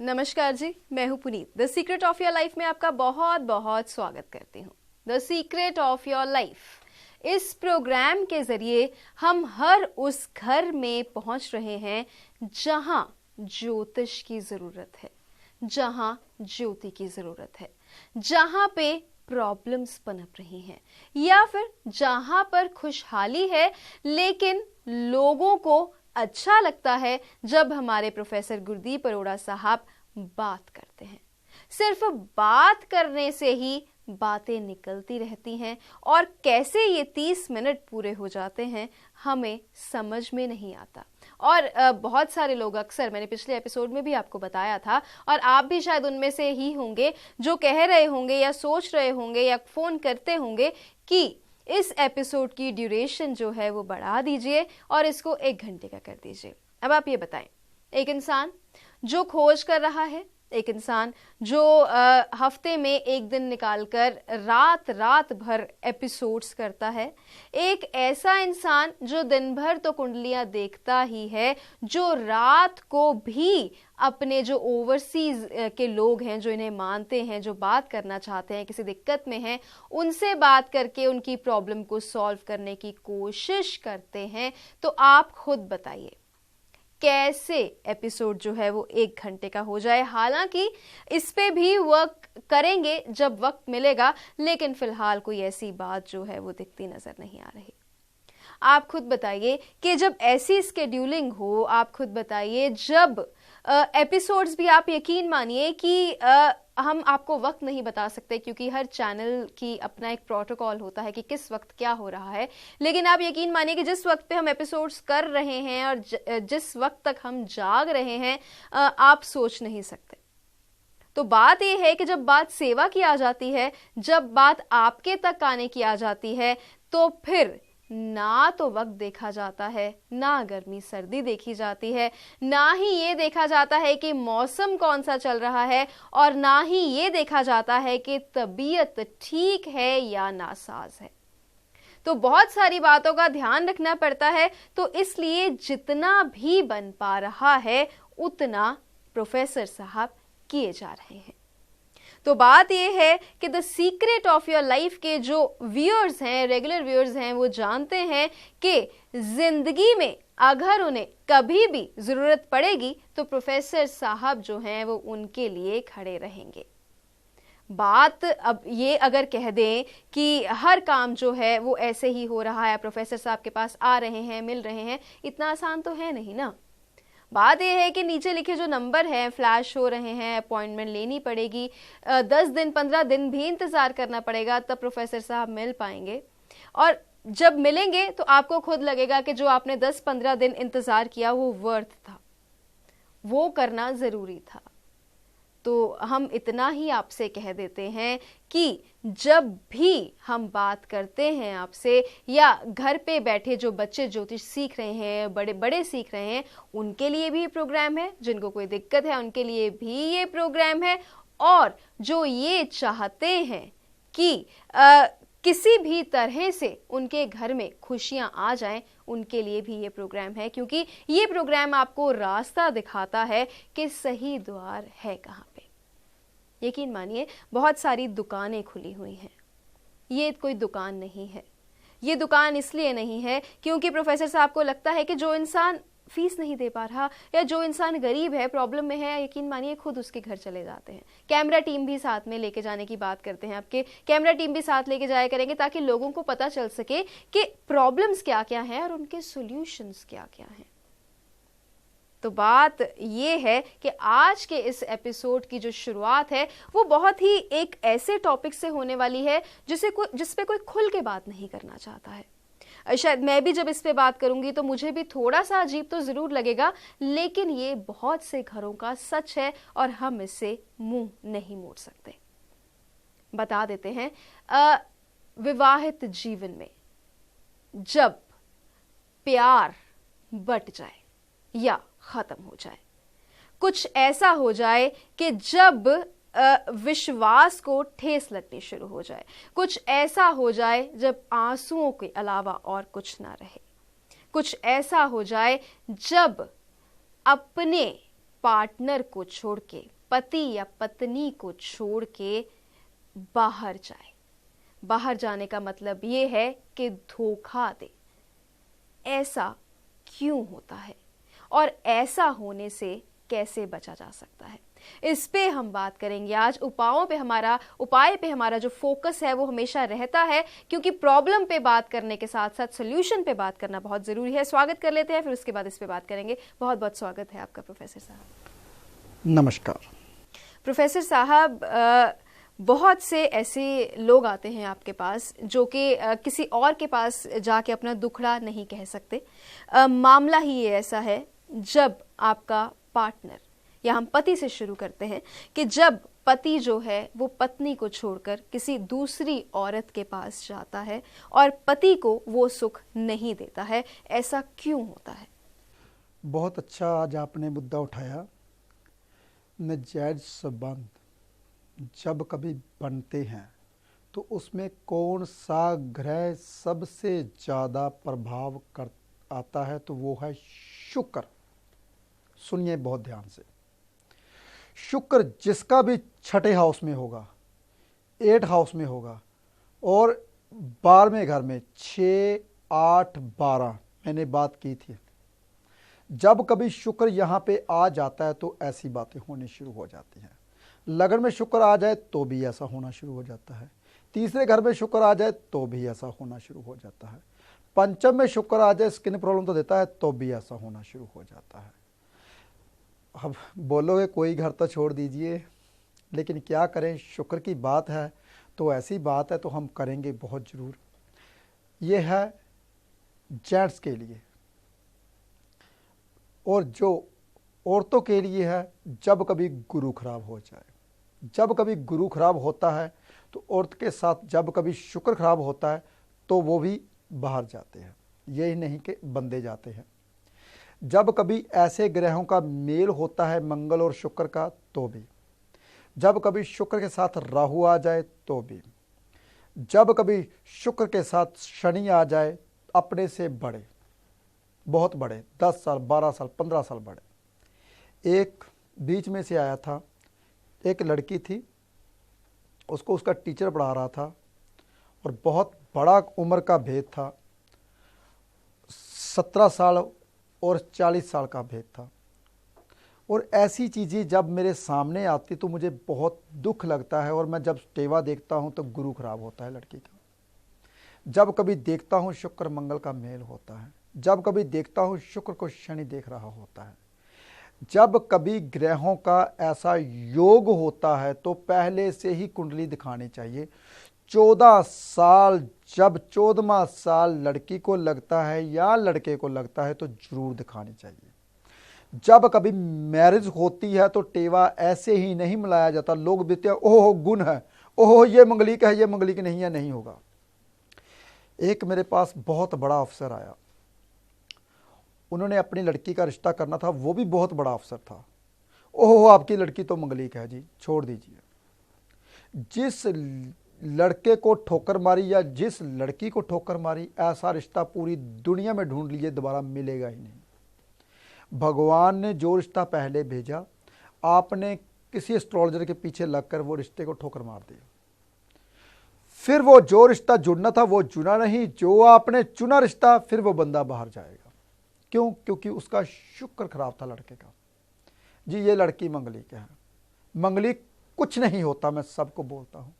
नमस्कार जी, मैं हूं Puneet. The secret of your life में आपका बहुत बहुत स्वागत करती हूं। The secret of your life इस प्रोग्राम के जरिए हम हर उस घर में पहुंच रहे हैं जहां ज्योतिष की जरूरत है, जहां ज्योति की जरूरत है, जहां पे प्रॉब्लम्स पनप रही हैं या फिर जहां पर खुशहाली है, लेकिन लोगों को अच्छा लगता है जब हमारे प्रोफेसर गुरदीप अरोड़ा साहब बात करते हैं। सिर्फ बात करने से ही बातें निकलती रहती हैं और कैसे ये 30 मिनट पूरे हो जाते हैं हमें समझ में नहीं आता। और बहुत सारे लोग, अक्सर मैंने पिछले एपिसोड में भी आपको बताया था और आप भी शायद उनमें से ही होंगे जो कह रहे होंगे या सोच रहे होंगे या फोन करते होंगे कि इस एपिसोड की ड्यूरेशन जो है वो बढ़ा दीजिए और इसको 1 घंटे का कर दीजिए। अब आप ये बताएं, एक इंसान जो खोज कर रहा है, एक इंसान जो हफ्ते में 1 दिन निकालकर रात रात भर एपिसोड्स करता है, एक ऐसा इंसान जो दिन भर तो कुंडलियां देखता ही है, जो रात को भी अपने जो ओवरसीज के लोग हैं, जो इन्हें मानते हैं, जो बात करना चाहते हैं, किसी दिक्कत में हैं, उनसे बात करके उनकी प्रॉब्लम को सॉल्व करने की कोशिश करते हैं। तो आप खुद बताइए कैसे एपिसोड जो है वो 1 घंटे का हो जाए। हालांकि इस पे भी वर्क करेंगे जब वक्त मिलेगा, लेकिन फिलहाल कोई ऐसी बात जो है वो दिखती नजर नहीं आ रही। आप खुद बताइए कि जब ऐसी स्केड्यूलिंग हो, आप खुद बताइए जब एपिसोड्स भी, आप यकीन मानिए कि हम आपको वक्त नहीं बता सकते क्योंकि हर चैनल की अपना एक प्रोटोकॉल होता है कि किस वक्त क्या हो रहा है, लेकिन आप यकीन मानिए कि जिस वक्त पे हम एपिसोड्स कर रहे हैं और जिस वक्त तक हम जाग रहे हैं, आप सोच नहीं सकते। तो बात यह है कि जब बात सेवा की आ जाती है, जब बात आपके तक आने की आ जाती है, तो फिर ना तो वक्त देखा जाता है, ना गर्मी सर्दी देखी जाती है, ना ही ये देखा जाता है कि मौसम कौन सा चल रहा है, और ना ही ये देखा जाता है कि तबीयत ठीक है या नासाज है। तो बहुत सारी बातों का ध्यान रखना पड़ता है। तो इसलिए जितना भी बन पा रहा है उतना प्रोफेसर साहब किए जा रहे हैं। तो बात यह है कि the secret of your life के जो व्यूअर्स हैं, रेगुलर व्यूअर्स हैं, वो जानते हैं कि जिंदगी में अगर उन्हें कभी भी जरूरत पड़ेगी तो प्रोफेसर साहब जो हैं वो उनके लिए खड़े रहेंगे। बात अब ये अगर कह दें कि हर काम जो है वो ऐसे ही हो रहा है, प्रोफेसर साहब के पास आ रहे हैं, मिल रहे हैं, इतना आसान तो है नहीं ना। बात यह है कि नीचे लिखे जो नंबर हैं फ्लैश हो रहे हैं, अपॉइंटमेंट लेनी पड़ेगी, 10 दिन 15 दिन भी इंतजार करना पड़ेगा, तब प्रोफेसर साहब मिल पाएंगे। और जब मिलेंगे तो आपको खुद लगेगा कि जो आपने 10-15 दिन इंतजार किया वो वर्थ था, वो करना जरूरी था। तो हम इतना ही आपसे कह देते हैं कि जब भी हम बात करते हैं आपसे, या घर पे बैठे जो बच्चे ज्योतिष सीख रहे हैं, बड़े बड़े सीख रहे हैं, उनके लिए भी प्रोग्राम है, जिनको कोई दिक्कत है उनके लिए भी ये प्रोग्राम है, और जो ये चाहते हैं कि किसी भी तरह से उनके घर में खुशियां आ जाएं, उनके लिए भी ये प्रोग्राम है, क्योंकि ये प्रोग्राम आपको रास्ता दिखाता है कि सही द्वार है कहाँ पे। यकीन मानिए बहुत सारी दुकानें खुली हुई हैं, ये कोई दुकान नहीं है। ये दुकान इसलिए नहीं है क्योंकि प्रोफेसर साहब को लगता है कि जो इंसान फीस नहीं दे पा रहा या जो इंसान गरीब है, प्रॉब्लम में है, यकीन मानिए खुद उसके घर चले जाते हैं। कैमरा टीम भी साथ में लेके जाने की बात करते हैं, आपके कैमरा टीम भी साथ लेके जाया करेंगे ताकि लोगों को पता चल सके कि प्रॉब्लम्स क्या क्या हैं और उनके सॉल्यूशंस क्या क्या हैं। तो बात ये है कि आज के इस एपिसोड की जो शुरुआत है वो बहुत ही एक ऐसे टॉपिक से होने वाली है जिस पे कोई खुल के बात नहीं करना चाहता है। शायद मैं भी जब इस पे बात करूंगी तो मुझे भी थोड़ा सा अजीब तो जरूर लगेगा, लेकिन ये बहुत से घरों का सच है और हम इससे मुंह नहीं मोड़ सकते। बता देते हैं, विवाहित जीवन में जब प्यार बट जाए या खत्म हो जाए, कुछ ऐसा हो जाए कि जब विश्वास को ठेस लगनी शुरू हो जाए, कुछ ऐसा हो जाए जब आंसुओं के अलावा और कुछ ना रहे, कुछ ऐसा हो जाए जब अपने पार्टनर को छोड़ के पति या पत्नी को छोड़ के बाहर जाए। बाहर जाने का मतलब ये है कि धोखा दे। ऐसा क्यों होता है और ऐसा होने से कैसे बचा जा सकता है, इस पे हम बात करेंगे आज। उपाय पे हमारा जो फोकस है वो हमेशा रहता है, क्योंकि प्रॉब्लम पे बात करने के साथ साथ सोल्यूशन पे बात करना बहुत जरूरी है। स्वागत कर लेते हैं, फिर उसके बाद इस पे बात करेंगे। बहुत बहुत स्वागत है आपका प्रोफेसर साहब। नमस्कार प्रोफेसर साहब, बहुत से ऐसे लोग आते हैं आपके पास जो कि किसी और के पास जाके अपना दुखड़ा नहीं कह सकते। मामला ही ये ऐसा है, जब आपका पार्टनर, या हम पति से शुरू करते हैं, कि जब पति जो है वो पत्नी को छोड़कर किसी दूसरी औरत के पास जाता है और पति को वो सुख नहीं देता है, ऐसा क्यों होता है? बहुत अच्छा आज आपने मुद्दा उठाया। नाजायज संबंध जब कभी बनते हैं तो उसमें कौन सा ग्रह सबसे ज़्यादा प्रभाव कर आता है, तो वो है शुक्र। सुनिए बहुत ध्यान से। शुक्र जिसका भी छठे हाउस में होगा, 8 हाउस में होगा, और 12वें घर में 6, 8, 12 मैंने बात की थी। जब कभी शुक्र यहाँ पे आ जाता है तो ऐसी बातें होनी शुरू हो जाती हैं। लगन में शुक्र आ जाए तो भी ऐसा होना शुरू हो जाता है। तीसरे घर में शुक्र आ जाए तो भी ऐसा होना शुरू हो जाता है। पंचम में शुक्र आ जाए, स्किन प्रॉब्लम तो देता है, तो भी ऐसा होना शुरू हो जाता है। अब बोलोगे कोई घर तो छोड़ दीजिए, लेकिन क्या करें, शुक्र की बात है तो ऐसी बात है तो हम करेंगे बहुत ज़रूर। ये है जेंट्स के लिए, और जो औरतों के लिए है, जब कभी गुरु खराब हो जाए। जब कभी गुरु खराब होता है तो औरत के साथ जब कभी शुक्र खराब होता है तो वो भी बाहर जाते हैं, यही नहीं कि बंदे जाते हैं। जब कभी ऐसे ग्रहों का मेल होता है मंगल और शुक्र का, तो भी। जब कभी शुक्र के साथ राहु आ जाए तो भी। जब कभी शुक्र के साथ शनि आ जाए, अपने से बड़े, बहुत बड़े, 10 साल 12 साल 15 साल बड़े। एक बीच में से आया था, एक लड़की थी, उसको उसका टीचर पढ़ा रहा था और बहुत बड़ा उम्र का भेद था, 17 साल और 40 साल का भेद था। और ऐसी चीज़ें जब मेरे सामने आती तो मुझे बहुत दुख लगता है, और मैं जब टेवा देखता हूँ तो गुरु खराब होता है लड़की का। जब कभी देखता हूँ शुक्र मंगल का मेल होता है, जब कभी देखता हूँ शुक्र को शनि देख रहा होता है, जब कभी ग्रहों का ऐसा योग होता है तो पहले से ही कुंडली दिखानी चाहिए। 14 साल, जब 14वां साल लड़की को लगता है या लड़के को लगता है तो जरूर दिखानी चाहिए। जब कभी मैरिज होती है तो टेवा ऐसे ही नहीं मिलाया जाता। लोग बीते ओह गुण है, ओह ये मंगलिक है, ये मंगलिक नहीं है, नहीं होगा। एक मेरे पास बहुत बड़ा अफसर आया, उन्होंने अपनी लड़की का रिश्ता करना था, वो भी बहुत बड़ा अफसर था। ओह आपकी लड़की तो मंगलिक है जी, छोड़ दीजिए। जिस लड़के को ठोकर मारी या जिस लड़की को ठोकर मारी, ऐसा रिश्ता पूरी दुनिया में ढूंढ लीजिए, दोबारा मिलेगा ही नहीं। भगवान ने जो रिश्ता पहले भेजा, आपने किसी एस्ट्रोलॉजर के पीछे लगकर वो रिश्ते को ठोकर मार दिया। फिर वो जो रिश्ता जुड़ना था वो जुड़ा नहीं, जो आपने चुना रिश्ता, फिर वो बंदा बाहर जाएगा। क्यों? क्योंकि उसका शुक्र खराब था लड़के का। जी ये लड़की मंगलिक है। मंगलिक कुछ नहीं होता, मैं सबको बोलता हूं,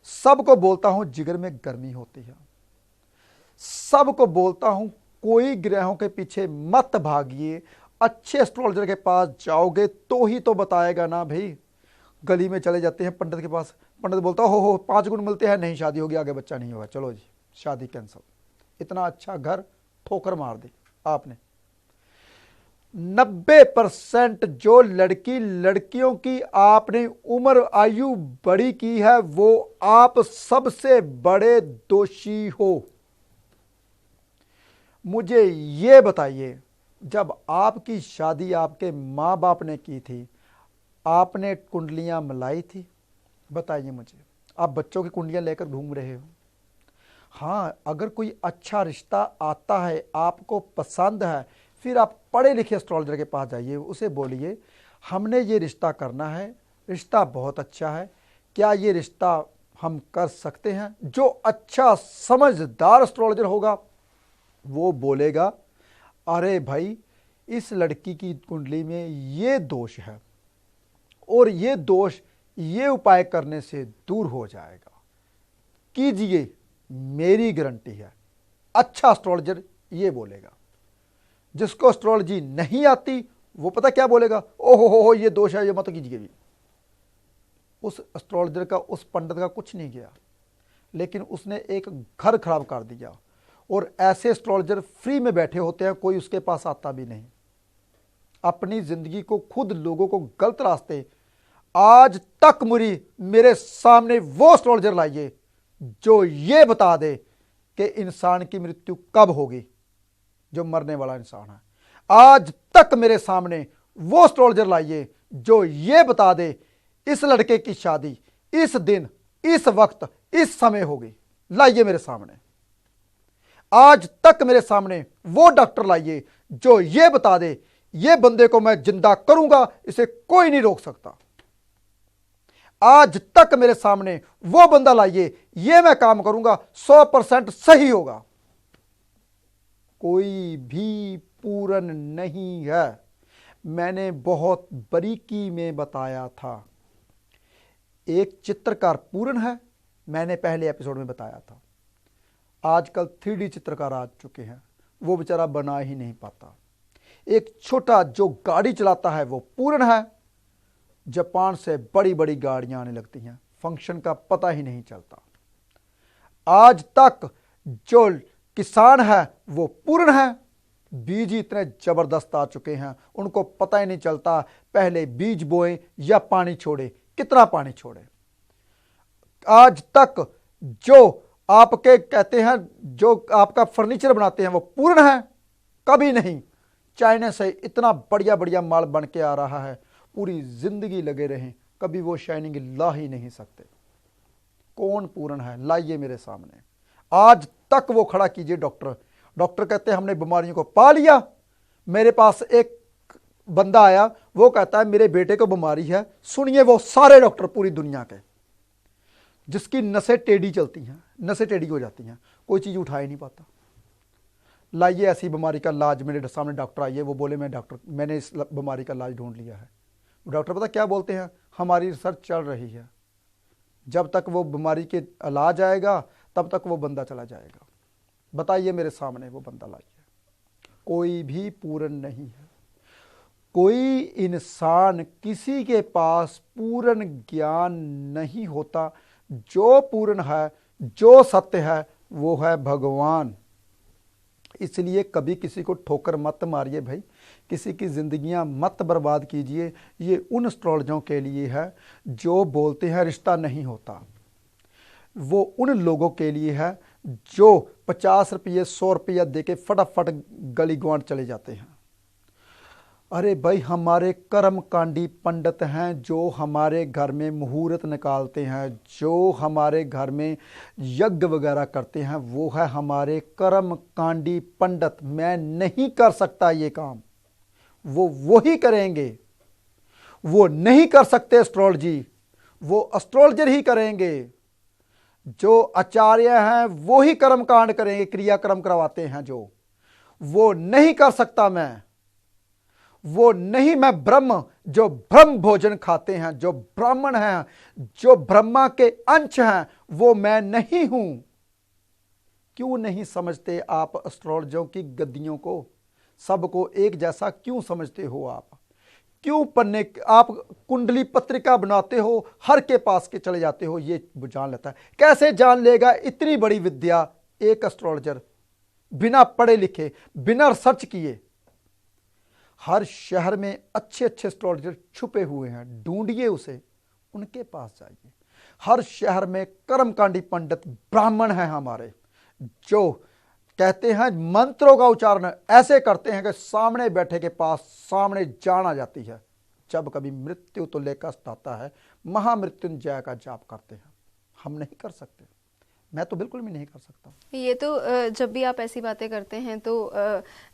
सबको बोलता हूं, जिगर में गर्मी होती है। सबको बोलता हूं, कोई ग्रहों के पीछे मत भागिए। अच्छे एस्ट्रोलॉजर के पास जाओगे तो ही तो बताएगा ना भाई। गली में चले जाते हैं पंडित के पास, पंडित बोलता हो 5 गुण मिलते हैं, नहीं शादी होगी, आगे बच्चा नहीं होगा, चलो जी शादी कैंसिल। इतना अच्छा घर ठोकर मार दी आपने। 90% जो लड़कियों की आपने उम्र आयु बड़ी की है, वो आप सबसे बड़े दोषी हो। मुझे ये बताइए, जब आपकी शादी आपके माँ बाप ने की थी, आपने कुंडलियां मिलाई थी? बताइए मुझे। आप बच्चों की कुंडलियां लेकर घूम रहे हो। हाँ, अगर कोई अच्छा रिश्ता आता है, आपको पसंद है, फिर आप पढ़े लिखे एस्ट्रोलॉजर के पास जाइए, उसे बोलिए हमने ये रिश्ता करना है, रिश्ता बहुत अच्छा है, क्या ये रिश्ता हम कर सकते हैं? जो अच्छा समझदार एस्ट्रोलॉजर होगा वो बोलेगा, अरे भाई इस लड़की की कुंडली में ये दोष है और ये दोष ये उपाय करने से दूर हो जाएगा, कीजिए, मेरी गारंटी है। अच्छा एस्ट्रोलॉजर ये बोलेगा। जिसको एस्ट्रोलॉजी नहीं आती वो पता क्या बोलेगा, ओहो हो ये दोष है, ये मत कीजिए भी। उस एस्ट्रोलॉजर का, उस पंडित का कुछ नहीं गया, लेकिन उसने एक घर खराब कर दिया। और ऐसे एस्ट्रोलॉजर फ्री में बैठे होते हैं, कोई उसके पास आता भी नहीं। अपनी जिंदगी को खुद लोगों को गलत रास्ते, आज तक मेरे सामने वो एस्ट्रोलॉजर लाइए जो ये बता दे कि इंसान की मृत्यु कब होगी, जो मरने वाला इंसान है। आज तक मेरे सामने वो एस्ट्रोलॉजर लाइए जो ये बता दे इस लड़के की शादी इस दिन, इस वक्त, इस समय होगी। लाइए मेरे सामने। आज तक मेरे सामने वो डॉक्टर लाइए जो ये बता दे ये बंदे को मैं जिंदा करूंगा, इसे कोई नहीं रोक सकता। आज तक मेरे सामने वो बंदा लाइए, ये मैं काम करूंगा 100% सही होगा। कोई भी पूर्ण नहीं है। मैंने बहुत बारीकी में बताया था। एक चित्रकार पूर्ण है, मैंने पहले एपिसोड में बताया था। आजकल 3D चित्रकार आ चुके हैं, वो बेचारा बना ही नहीं पाता। एक छोटा जो गाड़ी चलाता है वो पूर्ण है। जापान से बड़ी बड़ी गाड़ियां आने लगती हैं, फंक्शन का पता ही नहीं चलता। आज तक जो किसान है वो पूर्ण है। बीज इतने जबरदस्त आ चुके हैं, उनको पता ही नहीं चलता पहले बीज बोए या पानी छोड़े, कितना पानी छोड़े। आज तक जो आपके कहते हैं, जो आपका फर्नीचर बनाते हैं वो पूर्ण है, कभी नहीं। चाइना से इतना बढ़िया बढ़िया माल बन के आ रहा है, पूरी जिंदगी लगे रहें, कभी वो शाइनिंग ला ही नहीं सकते। कौन पूर्ण है? लाइए मेरे सामने। आज तक वो खड़ा कीजिए डॉक्टर। डॉक्टर कहते हैं हमने बीमारियों को पा लिया। मेरे पास एक बंदा आया, वो कहता है मेरे बेटे को बीमारी है। सुनिए, वो सारे डॉक्टर पूरी दुनिया के, जिसकी नसें टेढ़ी चलती हैं, नसें टेढ़ी हो जाती हैं, कोई चीज़ उठा ही नहीं पाता। लाइए ऐसी बीमारी का इलाज। मेरे सामने डॉक्टर आइए, वो बोले मैंने इस बीमारी का इलाज ढूंढ लिया है। डॉक्टर पता क्या बोलते हैं, हमारी रिसर्च चल रही है, जब तक वो बीमारी के इलाज आएगा तब तक वो बंदा चला जाएगा। बताइए मेरे सामने वो बंदा लाइए। कोई भी पूर्ण नहीं है। कोई इंसान, किसी के पास पूर्ण ज्ञान नहीं होता। जो पूर्ण है, जो सत्य है, वो है भगवान। इसलिए कभी किसी को ठोकर मत मारिए भाई, किसी की जिंदगियां मत बर्बाद कीजिए। ये उन एस्ट्रोलॉजरों के लिए है जो बोलते हैं रिश्ता नहीं होता। वो उन लोगों के लिए है जो 50 रुपये 100 रुपया दे के फटाफट गली ग्वांट चले जाते हैं। अरे भाई, हमारे कर्मकांडी पंडित हैं जो हमारे घर में मुहूर्त निकालते हैं, जो हमारे घर में यज्ञ वगैरह करते हैं, वो है हमारे कर्मकांडी पंडित। मैं नहीं कर सकता ये काम, वो ही करेंगे। वो नहीं कर सकते एस्ट्रोलॉजी, वो एस्ट्रोलॉजर ही करेंगे। जो आचार्य हैं वो ही कर्मकांड करेंगे, क्रियाक्रम करवाते हैं। जो वो नहीं कर सकता मैं, वो नहीं। मैं ब्रह्म, जो ब्रह्म भोजन खाते हैं, जो ब्राह्मण हैं, जो ब्रह्मा के अंश हैं, वो मैं नहीं हूं। क्यों नहीं समझते आप एस्ट्रोलॉजरों की गद्दियों को? सबको एक जैसा क्यों समझते हो आप? क्यों पन्ने आप कुंडली पत्रिका बनाते हो, हर के पास के चले जाते हो? ये जान लेता है। कैसे जान लेगा इतनी बड़ी विद्या एक एस्ट्रोलॉजर, बिना पढ़े लिखे, बिना रिसर्च किए? हर शहर में अच्छे अच्छे एस्ट्रोलॉजर छुपे हुए हैं, ढूंढिए उसे, उनके पास जाइए। हर शहर में कर्मकांडी पंडित ब्राह्मण हैं हमारे, जो कहते हैं मंत्रों का उच्चारण ऐसे करते हैं कि सामने बैठे के पास सामने जान आ जाती है। जब कभी मृत्यु तो लेकर आता है, महामृत्युंजय का जाप करते हैं। हम नहीं कर सकते। मैं तो बिल्कुल भी नहीं कर सकता। ये तो जब भी आप ऐसी बातें करते हैं तो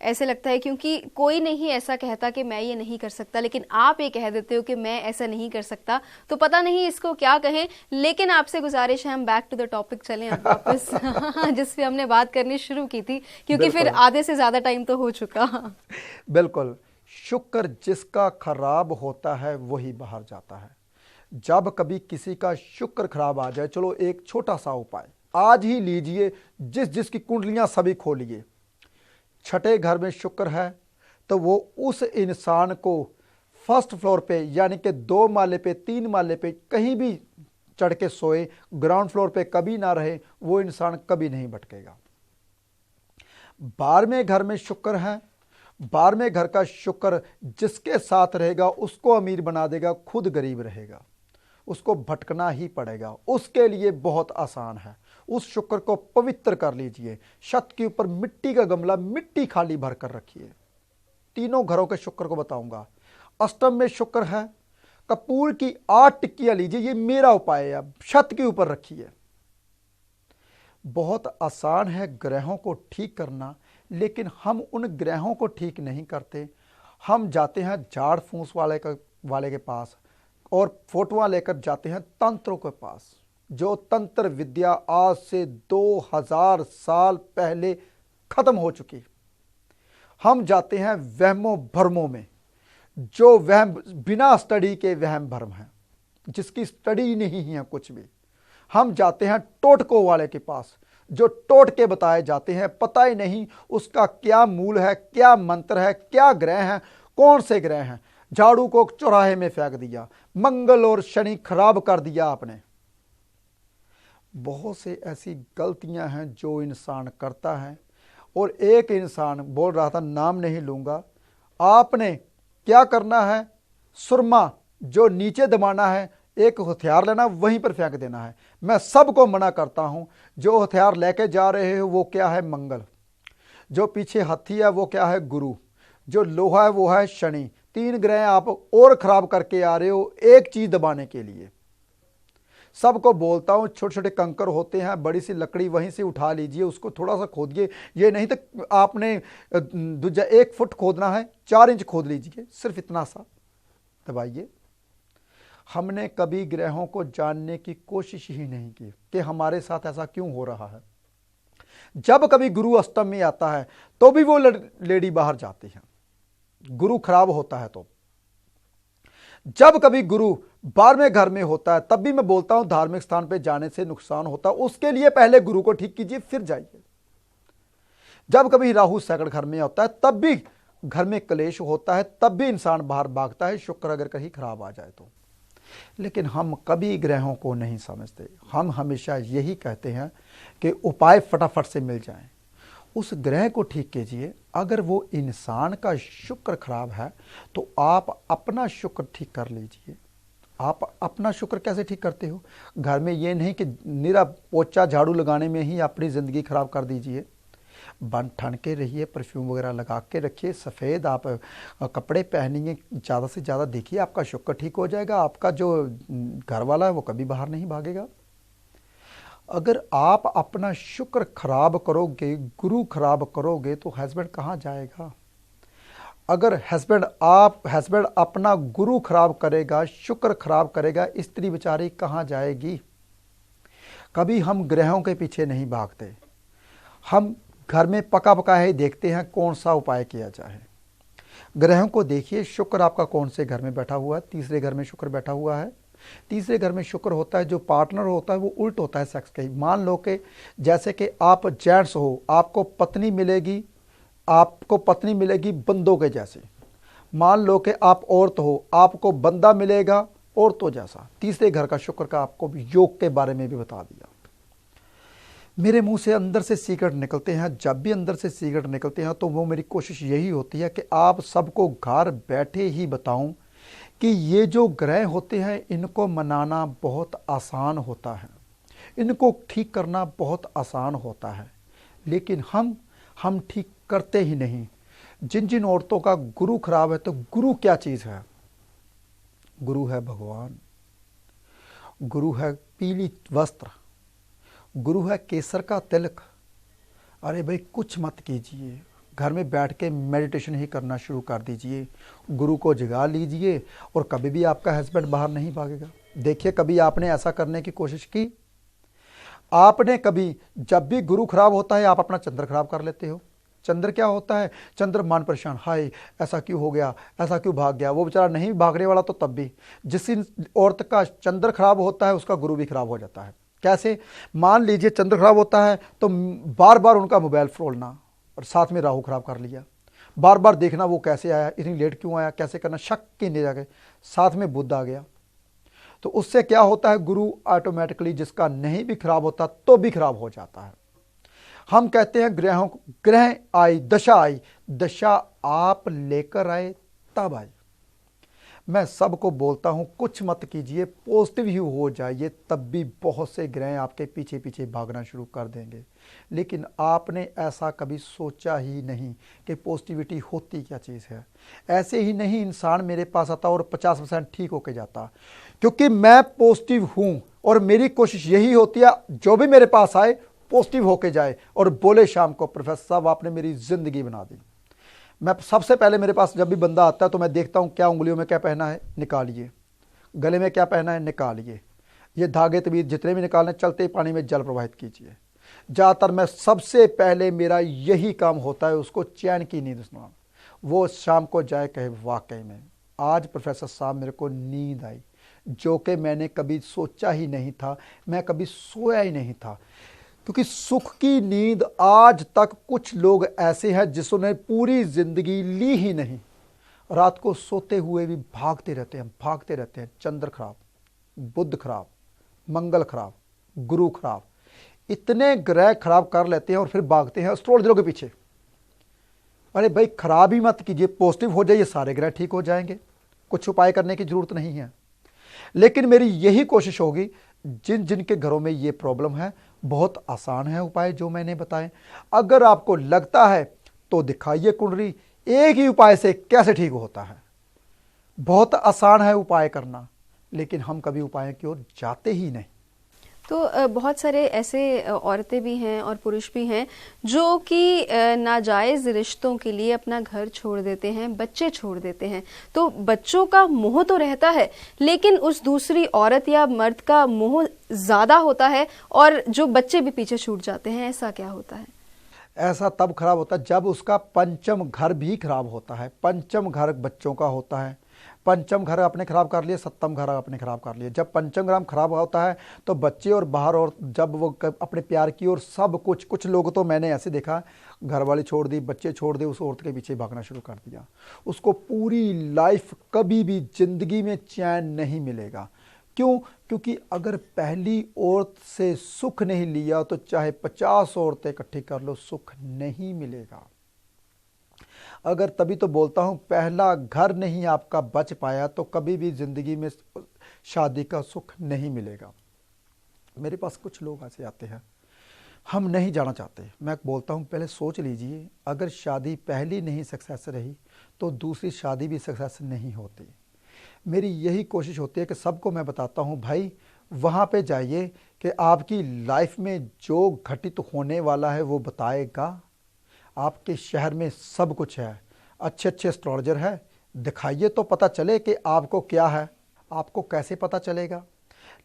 ऐसे लगता है, क्योंकि कोई नहीं ऐसा कहता कि मैं ये नहीं कर सकता, लेकिन आप ये कह देते हो कि मैं ऐसा नहीं कर सकता, तो पता नहीं इसको क्या कहें। लेकिन आपसे गुजारिश है हम बैक टू द टॉपिक चलें अब वापस जिस पे हमने बात करनी शुरू की थी, क्योंकि फिर बिल्कुल आधे से ज़्यादा टाइम तो हो चुका। बिल्कुल। शुक्र जिसका खराब होता है वही बाहर जाता है। जब कभी किसी का शुक्र खराब आ जाए, चलो एक छोटा सा उपाय आज ही लीजिए, जिसकी कुंडलियां सभी खोलिए। छठे घर में शुक्र है तो वो उस इंसान को फर्स्ट फ्लोर पे, यानी कि 2 माले पे 3 माले पे कहीं भी चढ़ के सोए, ग्राउंड फ्लोर पे कभी ना रहे, वो इंसान कभी नहीं भटकेगा। 12वें घर में शुक्र है, 12वें घर का शुक्र जिसके साथ रहेगा उसको अमीर बना देगा, खुद गरीब रहेगा, उसको भटकना ही पड़ेगा। उसके लिए बहुत आसान है, उस शुक्र को पवित्र कर लीजिए। छत के ऊपर मिट्टी का गमला, मिट्टी खाली भर कर रखिए। तीनों घरों के शुक्र को बताऊंगा। अष्टम में शुक्र है, कपूर की 8 टिक्कियां लीजिए, ये मेरा उपाय है, अब छत के ऊपर रखिए। बहुत आसान है ग्रहों को ठीक करना, लेकिन हम उन ग्रहों को ठीक नहीं करते। हम जाते हैं झाड़ फूस वाले के पास और फोटोआं लेकर जाते हैं तंत्रों के पास, जो तंत्र विद्या आज से 2000 साल पहले खत्म हो चुकी। हम जाते हैं वहमों भरमों में, जो वहम बिना स्टडी के वहम भरम है, जिसकी स्टडी नहीं है कुछ भी। हम जाते हैं टोटकों वाले के पास, जो टोटके बताए जाते हैं, पता ही नहीं उसका क्या मूल है, क्या मंत्र है, क्या ग्रह है, कौन से ग्रह हैं। झाड़ू को चौराहे में फेंक दिया, मंगल और शनि खराब कर दिया आपने। बहुत से ऐसी गलतियां हैं जो इंसान करता है। और एक इंसान बोल रहा था, नाम नहीं लूंगा, आपने क्या करना है, सुरमा जो नीचे दबाना है, एक हथियार लेना, वहीं पर फेंक देना है। मैं सबको मना करता हूं, जो हथियार लेके जा रहे हो वो क्या है, मंगल। जो पीछे हाथी है वो क्या है, गुरु। जो लोहा है वो है शनि। 3 ग्रह आप और खराब करके आ रहे हो एक चीज दबाने के लिए। सबको बोलता हूं, छोटे छोटे कंकर होते हैं, बड़ी सी लकड़ी वहीं से उठा लीजिए, उसको थोड़ा सा खोदिए। ये नहीं तो आपने दूजा 1 फुट खोदना है, 4 इंच खोद लीजिए, सिर्फ इतना सा दबाइए। हमने कभी ग्रहों को जानने की कोशिश ही नहीं की कि हमारे साथ ऐसा क्यों हो रहा है। जब कभी गुरु अष्टम में आता है तो भी वो लेडी बाहर जाती है, गुरु खराब होता है तो। जब कभी गुरु 12वें घर में होता है तब भी मैं बोलता हूं धार्मिक स्थान पे जाने से नुकसान होता है, उसके लिए पहले गुरु को ठीक कीजिए फिर जाइए। जब कभी राहु सैकड़ घर में होता है तब भी घर में क्लेश होता है, तब भी इंसान बाहर भागता है, शुक्र अगर कहीं खराब आ जाए तो। लेकिन हम कभी ग्रहों को नहीं समझते। हम हमेशा यही कहते हैं कि उपाय फटाफट से मिल जाएं। उस ग्रह को ठीक कीजिए। अगर वो इंसान का शुक्र खराब है तो आप अपना शुक्र ठीक कर लीजिए। आप अपना शुक्र कैसे ठीक करते हो? घर में ये नहीं कि निरा पोछा झाड़ू लगाने में ही अपनी ज़िंदगी खराब कर दीजिए। बन ठन के रहिए, परफ्यूम वगैरह लगा के रखिए, सफ़ेद आप कपड़े पहनिए, ज़्यादा से ज़्यादा देखिए, आपका शुक्र ठीक हो जाएगा। आपका जो घर वाला है वो कभी बाहर नहीं भागेगा। अगर आप अपना शुक्र खराब करोगे, गुरु खराब करोगे तो हस्बैंड कहाँ जाएगा? अगर हस्बैंड अपना गुरु खराब करेगा, शुक्र खराब करेगा, स्त्री बेचारी कहाँ जाएगी? कभी हम ग्रहों के पीछे नहीं भागते। हम घर में पका पकाया ही देखते हैं कौन सा उपाय किया जाए। ग्रहों को देखिए, शुक्र आपका कौन से घर में बैठा हुआ है? तीसरे घर में शुक्र बैठा हुआ है। तीसरे घर में शुक्र होता है, जो पार्टनर होता है वो उल्ट होता है सेक्स के। मान लो कि जैसे कि आप जेंट्स हो, आपको पत्नी मिलेगी बंदों के जैसे। मान लो कि आप औरत हो, आपको बंदा मिलेगा औरतों जैसा। तीसरे घर का शुक्र का आपको योग के बारे में भी बता दिया। मेरे मुंह से अंदर से सीक्रेट निकलते हैं। जब भी अंदर से सीक्रेट निकलते हैं तो वो मेरी कोशिश यही होती है कि आप सबको घर बैठे ही बताऊं कि ये जो ग्रह होते हैं इनको मनाना बहुत आसान होता है, इनको ठीक करना बहुत आसान होता है, लेकिन हम ठीक करते ही नहीं। जिन जिन औरतों का गुरु खराब है, तो गुरु क्या चीज़ है? गुरु है भगवान, गुरु है पीली वस्त्र, गुरु है केसर का तिलक। अरे भाई कुछ मत कीजिए, घर में बैठ के मेडिटेशन ही करना शुरू कर दीजिए, गुरु को जगा लीजिए और कभी भी आपका हस्बैंड बाहर नहीं भागेगा। देखिए कभी आपने ऐसा करने की कोशिश की? आपने कभी, जब भी गुरु खराब होता है आप अपना चंद्र खराब कर लेते हो। चंद्र क्या होता है? चंद्र मन परेशान, हाय ऐसा क्यों हो गया, ऐसा क्यों भाग गया। वो बेचारा नहीं भागने वाला तो तब भी, जिस औरत का चंद्र खराब होता है उसका गुरु भी खराब हो जाता है। कैसे? मान लीजिए चंद्र खराब होता है तो बार बार उनका मोबाइल फ्रोलना, और साथ में राहु खराब कर लिया, बार बार देखना वो कैसे आया, इतनी लेट क्यों आया, कैसे करना, शक के नहीं जाके साथ में बुध आ गया। तो उससे क्या होता है, गुरु ऑटोमेटिकली जिसका नहीं भी खराब होता तो भी खराब हो जाता है। हम कहते हैं ग्रह आई, दशा आई, दशा आप लेकर आए तब आई। मैं सबको बोलता हूं कुछ मत कीजिए, पॉजिटिव ही हो जाइए, तब भी बहुत से ग्रह आपके पीछे पीछे भागना शुरू कर देंगे। लेकिन आपने ऐसा कभी सोचा ही नहीं कि पॉजिटिविटी होती क्या चीज़ है। ऐसे ही नहीं इंसान मेरे पास आता और 50% ठीक होके जाता, क्योंकि मैं पॉजिटिव हूं और मेरी कोशिश यही होती है जो भी मेरे पास आए पॉजिटिव होके जाए और बोले शाम को प्रोफेसर साहब आपने मेरी जिंदगी बना दी। मैं सबसे पहले मेरे पास जब भी बंदा आता है तो मैं देखता हूँ क्या उंगलियों में क्या पहना है, निकालिए, गले में क्या पहना है, निकालिए, ये धागे तवीर जितने भी निकालने, चलते ही पानी में जल प्रवाहित कीजिए। ज़्यादातर मैं सबसे पहले मेरा यही काम होता है, उसको चैन की नींद सुनाना। वो शाम को जाए कहे वाकई में आज प्रोफेसर साहब मेरे को नींद आई, जो कि मैंने कभी सोचा ही नहीं था, मैं कभी सोया ही नहीं था। क्योंकि सुख की नींद आज तक कुछ लोग ऐसे हैं जिसने पूरी जिंदगी ली ही नहीं, रात को सोते हुए भी भागते रहते हैं, भागते रहते हैं। चंद्र खराब, बुध खराब, मंगल खराब, गुरु खराब, इतने ग्रह खराब कर लेते हैं और फिर भागते हैं एस्ट्रोलॉजरों के पीछे। अरे भाई खराब ही मत कीजिए, पॉजिटिव हो जाइए, सारे ग्रह ठीक हो जाएंगे, कुछ उपाय करने की जरूरत नहीं है। लेकिन मेरी यही कोशिश होगी, जिन जिन के घरों में ये प्रॉब्लम है, बहुत आसान है उपाय जो मैंने बताए। अगर आपको लगता है तो दिखाइए कुंडली, एक ही उपाय से कैसे ठीक होता है। बहुत आसान है उपाय करना, लेकिन हम कभी उपाय की ओर जाते ही नहीं। तो बहुत सारे ऐसे औरतें भी हैं और पुरुष भी हैं जो कि नाजायज़ रिश्तों के लिए अपना घर छोड़ देते हैं, बच्चे छोड़ देते हैं। तो बच्चों का मोह तो रहता है, लेकिन उस दूसरी औरत या मर्द का मोह ज़्यादा होता है और जो बच्चे भी पीछे छूट जाते हैं। ऐसा क्या होता है? ऐसा तब खराब होता है जब उसका पंचम घर भी खराब होता है। पंचम घर बच्चों का होता है, पंचम घर अपने खराब कर लिए, सप्तम घर अपने खराब कर लिए। जब पंचम घर खराब होता है तो बच्चे और बाहर, और जब वो अपने प्यार की और सब कुछ, कुछ लोग तो मैंने ऐसे देखा, घर वाले छोड़ दी, बच्चे छोड़ दे, उस औरत के पीछे भागना शुरू कर दिया। उसको पूरी लाइफ कभी भी जिंदगी में चैन नहीं मिलेगा। क्यों? क्योंकि अगर पहली औरत से सुख नहीं लिया तो चाहे 50 औरतें इकट्ठी कर लो, सुख नहीं मिलेगा। अगर, तभी तो बोलता हूं, पहला घर नहीं आपका बच पाया तो कभी भी जिंदगी में शादी का सुख नहीं मिलेगा। मेरे पास कुछ लोग ऐसे आते हैं, हम नहीं जाना चाहते। मैं बोलता हूं पहले सोच लीजिए, अगर शादी पहली नहीं सक्सेस रही तो दूसरी शादी भी सक्सेस नहीं होती। मेरी यही कोशिश होती है कि सबको मैं बताता हूं, भाई वहाँ पे जाइए कि आपकी लाइफ में जो घटित होने वाला है वो बताएगा। आपके शहर में सब कुछ है, अच्छे अच्छे एस्ट्रोलॉजर है, दिखाइए तो पता चले कि आपको क्या है। आपको कैसे पता चलेगा?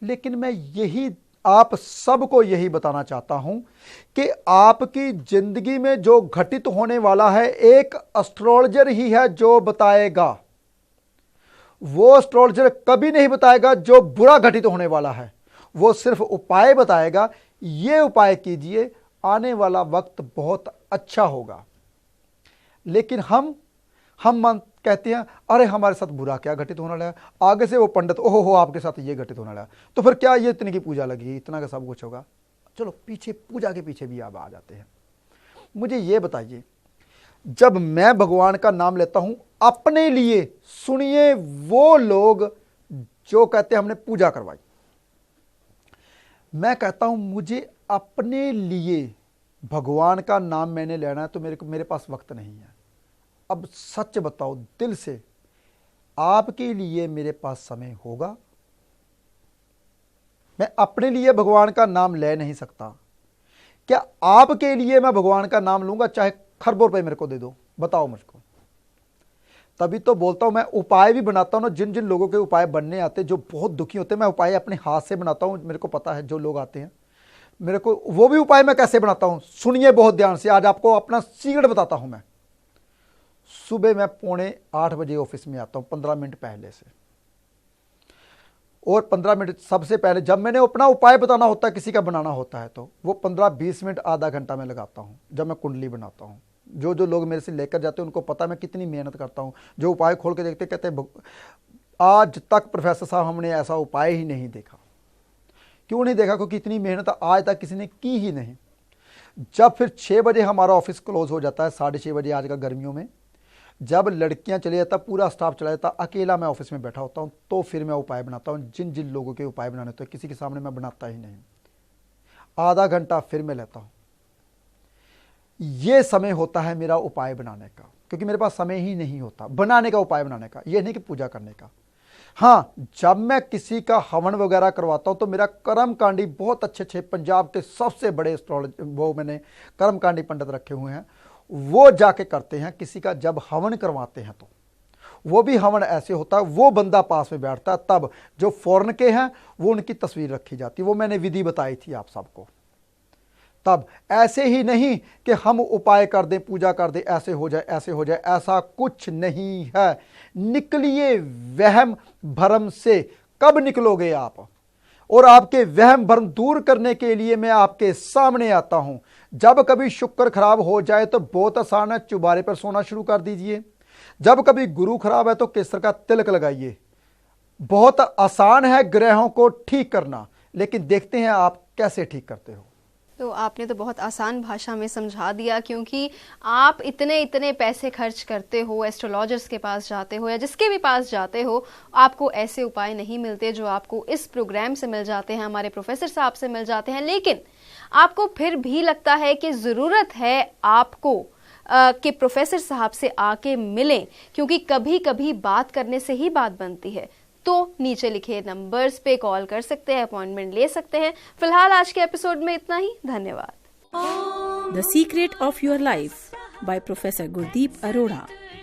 लेकिन मैं यही आप सबको यही बताना चाहता हूं कि आपकी जिंदगी में जो घटित होने वाला है एक एस्ट्रोलॉजर ही है जो बताएगा। वो एस्ट्रोलॉजर कभी नहीं बताएगा जो बुरा घटित होने वाला है, वो सिर्फ उपाय बताएगा, ये उपाय कीजिए, आने वाला वक्त बहुत अच्छा होगा। लेकिन हम कहते हैं अरे हमारे साथ बुरा क्या घटित होने लगा, आगे से वो पंडित ओहो हो आपके साथ ये घटित होने लगा, तो फिर क्या ये इतने की पूजा लगी, इतना का सब कुछ होगा। चलो पीछे, पूजा के पीछे भी आप आ जाते हैं। मुझे ये बताइए, जब मैं भगवान का नाम लेता हूं अपने लिए, सुनिए, वो लोग जो कहते हैं हमने पूजा करवाई, मैं कहता हूं मुझे अपने लिए भगवान का नाम मैंने लेना है तो मेरे पास वक्त नहीं है। अब सच बताओ दिल से, आपके लिए मेरे पास समय होगा? मैं अपने लिए भगवान का नाम ले नहीं सकता। क्या आपके लिए मैं भगवान का नाम लूंगा चाहे खरबों रुपए मेरे को दे दो? बताओ मुझको। तभी तो बोलता हूं, मैं उपाय भी बनाता हूं ना, जिन जिन लोगों के उपाय बनने आते जो बहुत दुखी होते हैं, मैं उपाय अपने हाथ से बनाता हूं। मेरे को पता है जो लोग आते हैं मेरे को, वो भी उपाय मैं कैसे बनाता हूं, सुनिए बहुत ध्यान से। आज आपको अपना सीक्रेट बताता हूं। मैं सुबह मैं 7:45 बजे ऑफिस में आता हूं, 15 मिनट पहले से। और 15 मिनट सबसे पहले जब मैंने अपना उपाय बताना होता है, किसी का बनाना होता है, तो वो 15-20 मिनट आधा घंटा मैं लगाता हूं। जब मैं कुंडली बनाता हूं, जो जो लोग मेरे से लेकर जाते हैं उनको पता मैं कितनी मेहनत करता हूं। जो उपाय खोल के देखते कहते हैं आज तक प्रोफेसर साहब हमने ऐसा उपाय ही नहीं देखा। क्यों नहीं देखा? क्योंकि इतनी मेहनत आज तक किसी ने की ही नहीं। जब फिर 6 बजे हमारा ऑफिस क्लोज हो जाता है, 6:30 बजे आज का गर्मियों में, जब लड़कियां चली जाता, पूरा स्टाफ चला जाता, अकेला मैं ऑफिस में बैठा होता हूं, तो फिर मैं उपाय बनाता हूं। जिन जिन लोगों के उपाय बनाने होते हैं, किसी के सामने मैं बनाता ही नहीं। आधा घंटा फिर मैं लेता हूं। ये समय होता है मेरा उपाय बनाने का, क्योंकि मेरे पास समय ही नहीं होता बनाने का, उपाय बनाने का। यह नहीं कि पूजा करने का। हाँ, जब मैं किसी का हवन वगैरह करवाता हूं तो मेरा कर्मकांडी, बहुत अच्छे पंजाब के सबसे बड़े एस्ट्रोलॉजर, वो मैंने कर्मकांडी पंडित रखे हुए हैं, वो जाके करते हैं। किसी का जब हवन करवाते हैं तो वो भी हवन ऐसे होता है, वो बंदा पास में बैठता है, तब जो फॉरेन के हैं वो उनकी तस्वीर रखी जाती है। वो मैंने विधि बताई थी आप सबको। तब ऐसे ही नहीं कि हम उपाय कर दें, पूजा कर दें, ऐसे हो जाए, ऐसे हो जाए, ऐसा कुछ नहीं है। निकलिए वहम भरम से। कब निकलोगे आप? और आपके वहम भरम दूर करने के लिए मैं आपके सामने आता हूं। जब कभी शुक्र खराब हो जाए तो बहुत आसान है, चुबारे पर सोना शुरू कर दीजिए। जब कभी गुरु खराब है तो केसर का तिलक लगाइए। बहुत आसान है ग्रहों को ठीक करना, लेकिन देखते हैं आप कैसे ठीक करते हो। तो आपने तो बहुत आसान भाषा में समझा दिया, क्योंकि आप इतने इतने पैसे खर्च करते हो, एस्ट्रोलॉजर्स के पास जाते हो या जिसके भी पास जाते हो, आपको ऐसे उपाय नहीं मिलते जो आपको इस प्रोग्राम से मिल जाते हैं, हमारे प्रोफेसर साहब से मिल जाते हैं। लेकिन आपको फिर भी लगता है कि ज़रूरत है आपको कि प्रोफेसर साहब से आके मिलें, क्योंकि कभी कभी बात करने से ही बात बनती है, तो नीचे लिखे नंबर्स पे कॉल कर सकते हैं, अपॉइंटमेंट ले सकते हैं। फिलहाल आज के एपिसोड में इतना ही। धन्यवाद। The secret of your life by professor Gurdeep Arora.